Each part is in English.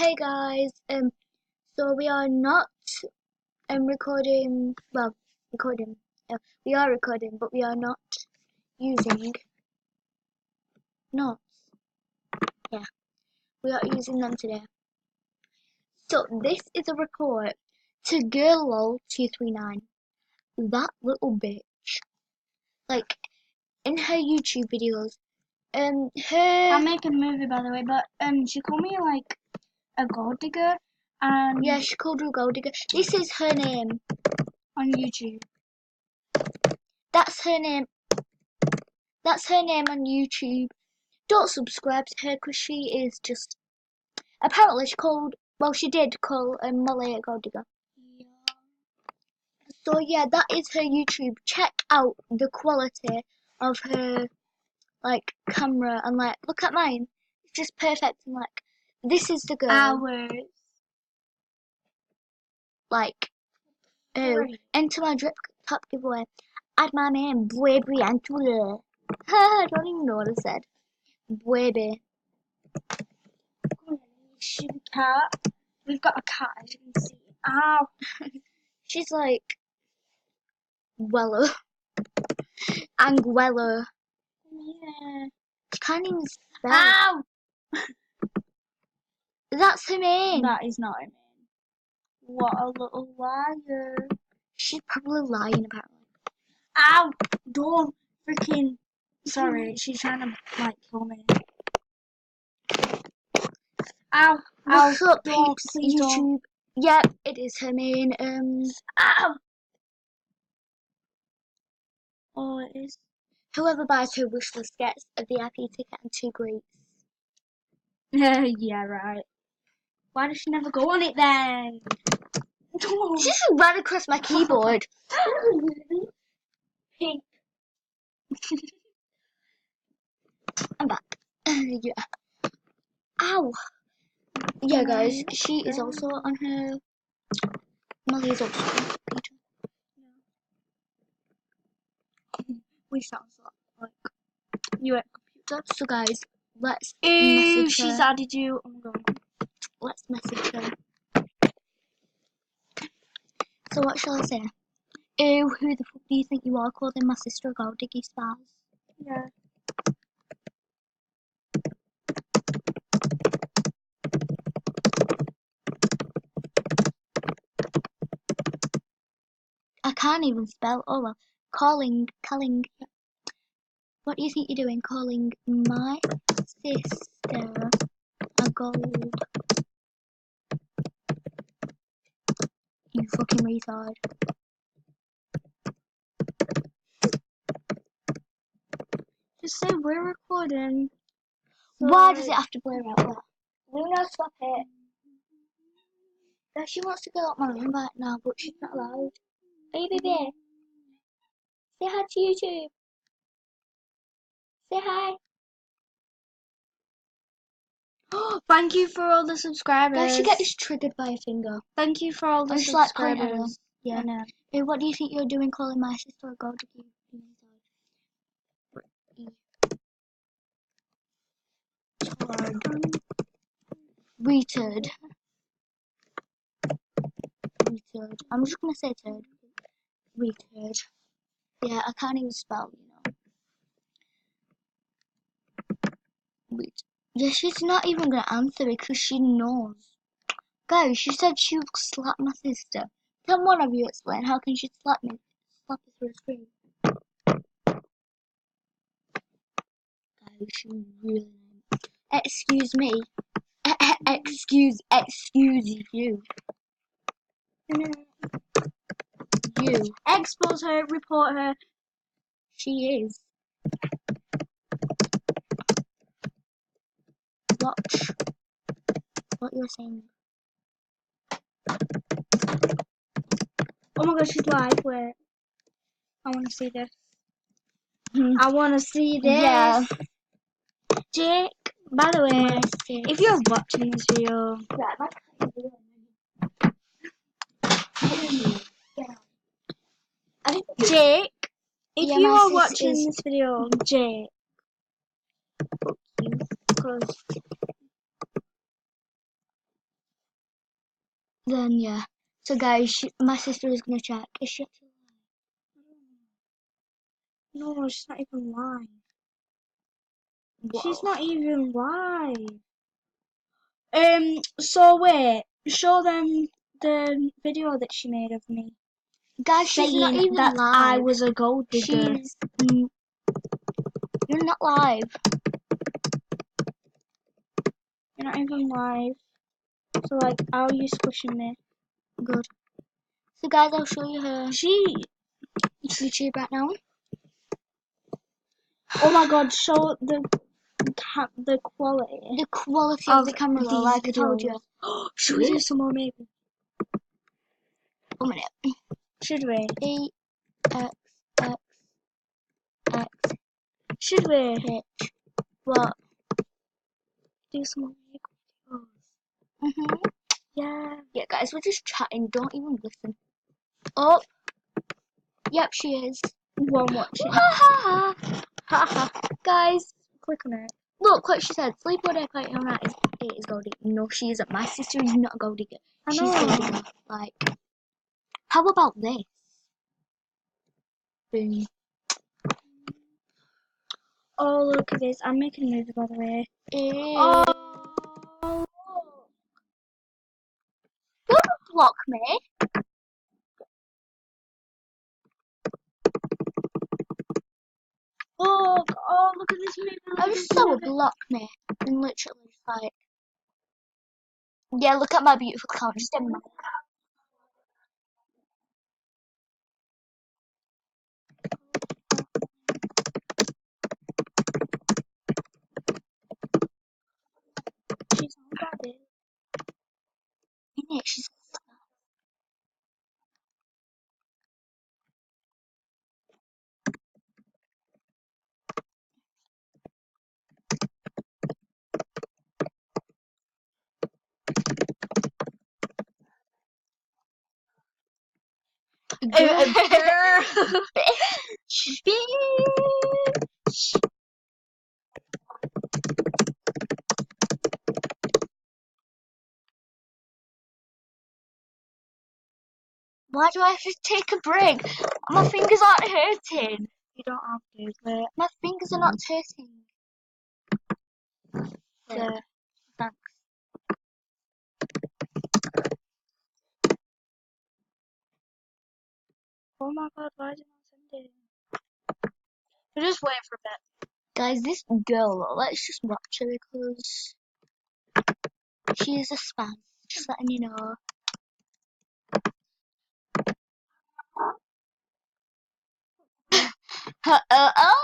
Hey guys, so we are not recording. Well, recording. We are recording, but we are not using notes. Yeah, we are using them today. So this is a report to GirlLol239. That little bitch, like in her YouTube videos, I'm making a movie, by the way, but she called me like a gold digger, and yeah, she called her a gold digger. This is her name on YouTube. That's her name. That's her name on YouTube. Don't subscribe to her because she is just. Apparently, she did call Molly a gold digger. Yeah. So yeah, that is her YouTube. Check out the quality of her camera and look at mine. It's just perfect and this is the girl. Hours. Enter my drip top giveaway. Add my name, Baby Antula. I don't even know what I said. Baby. She's a cat. We've got a cat, as you can see. Ow. She's like Weller. Anguilla. Yeah. She can't even spell. Ow. That's her name. That is not her name. What a little liar. She's probably lying apparently. Ow. Don't freaking. Sorry, she's trying to kill me. Ow. What's up, don't, peeps? please YouTube. Don't. Yep, it is her main. Ow. Oh, it is. Whoever buys her wish list gets a VIP ticket and 2 greets. Yeah, right. Why does she never go on it then? She just ran across my keyboard. Pink. I'm back. Yeah. Ow. Yeah, guys, she is also on her. Molly is also on Peter. We sound like you at computer. So, guys, let's Ew, message she's her. added you. Oh my god. Let's message her. So, what shall I say? Ew, who the fuck do you think you are calling my sister a gold diggy spaz? Yeah. I can't even spell. Oh well. Calling. What do you think you're doing? Calling my sister a gold. You fucking retard. Just say we're recording. Why does it have to blur out that? Luna, stop it. She wants to go up my room right now, but she's not allowed. Hey, baby. Say hi to YouTube. Say hi. Thank you for all the subscribers. Guys, she gets triggered by a finger. Thank you for all the I'm just like pointing at her. subscribers. Yeah. Hey, what do you think you're doing calling my sister a gold diggy? Retard. I'm just gonna say turd. Retard. Yeah, I can't even spell, Yeah, she's not even gonna answer because she knows. Guys, she said she would slap my sister. Can one of you explain how can she slap me? Slap her through a screen. Guys, she really. Excuse me. Excuse you. You. Expose her, report her. She is. Watch what you're saying. Oh my god, she's live. Wait. I want to see this. I want to see this. Yeah. Jake, by the way, if you're watching this video, Jake, if Yeah, you my are sis watching is- this video, Jake, Fuck you. because Then yeah. So guys, my sister is gonna check. Is she actually No, she's not even live. live? She's Whoa. not even live. So wait, show them the video that she made of me Guys, she's not saying even that live. I was a gold digger. She's you're not live. You're not even live. So like, how are you squishing me? Good. So guys, I'll show you her She. YouTube right now. Oh my God! Show the quality The quality of the camera, though, these like I told you. videos. Should we do some more maybe? 1 minute. Should we? E X X X Should we H. What? do some more videos? Yeah. Yeah, guys, we're just chatting. Don't even listen. Oh. Yep, she is. One watching. Ha Haha. Guys, Click on it. look what she said. Sleep all day, party all night. It is gold digger. No, she isn't. My sister is not a gold digger. I She's know. gold digger. Like, how about this? Boom. Oh, look at this. I'm making a movie, by the way. Oh. Don't block me. Oh, look at this movie. I just saw her block me. And literally just like, yeah, look at my beautiful account. Just a minute. She's on about it. Innit? She's Girl. bitch. Why do I have to take a break? My fingers aren't hurting. You don't have to, but My fingers are not hurting. So, thanks. oh my God, why did I send it? We're just waiting for a bit. Guys, this girl, let's just watch her because she is a spam. Just letting you know. Oh,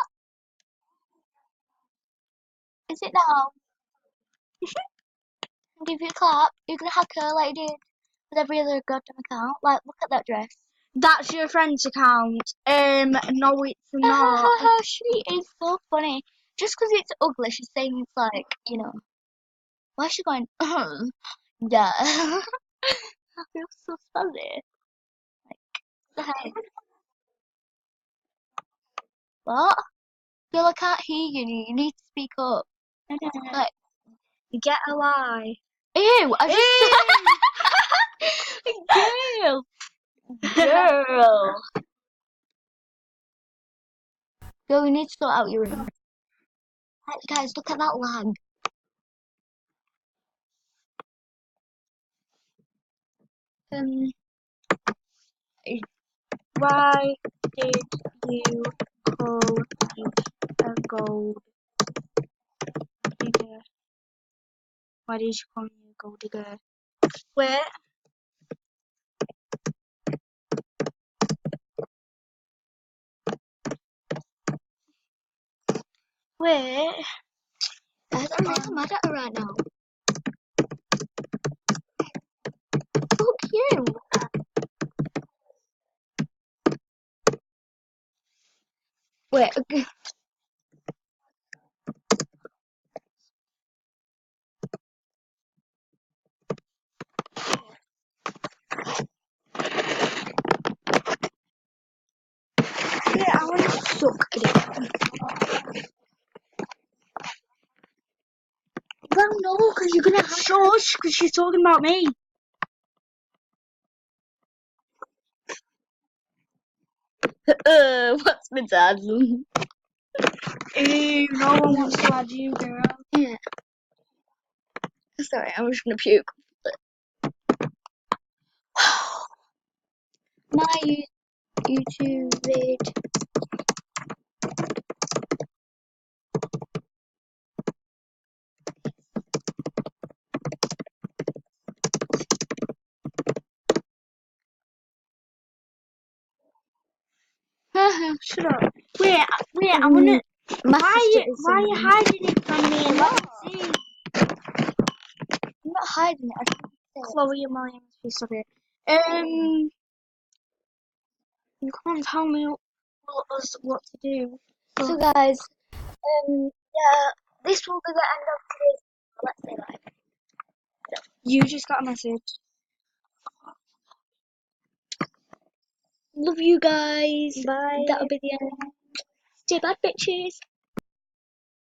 is it now? I'll give you a clap. You're gonna hack her like you did with every other goddamn account. Like, look at that dress. That's your friend's account. No, it's not. She is so funny. Just because it's ugly, she's saying it's like, you know. Why is she going, yeah. I feel so funny. The heck? What? Girl, I can't hear you. You need to speak up. Like, You get a lie. ew, I just girl. Girl. Girl, we need to sort out your room. Right, guys, look at that lag. Why did you call me a gold digger? Why did you call me a gold digger? Wait. Wait. Guys, I'm really mad at her right now. Fuck you. Wait, okay. Yeah, I want to suck it. Well, no, because you're gonna have Shush, because she's talking about me. What's my dad? Ew, no one wants to add you, girl. Yeah. Sorry, I'm just gonna puke. My YouTube vid. Shut up. Wait, I wanna. My Why sister is are you singing. hiding it from me and let me see? I'm not hiding it. I just Chloe and William, please stop it. You can't tell me what to do. So guys, yeah, this will be the end of today's. Let's say live. You just got a message. Love you guys. Bye. That'll be the end. Stay bad, bitches.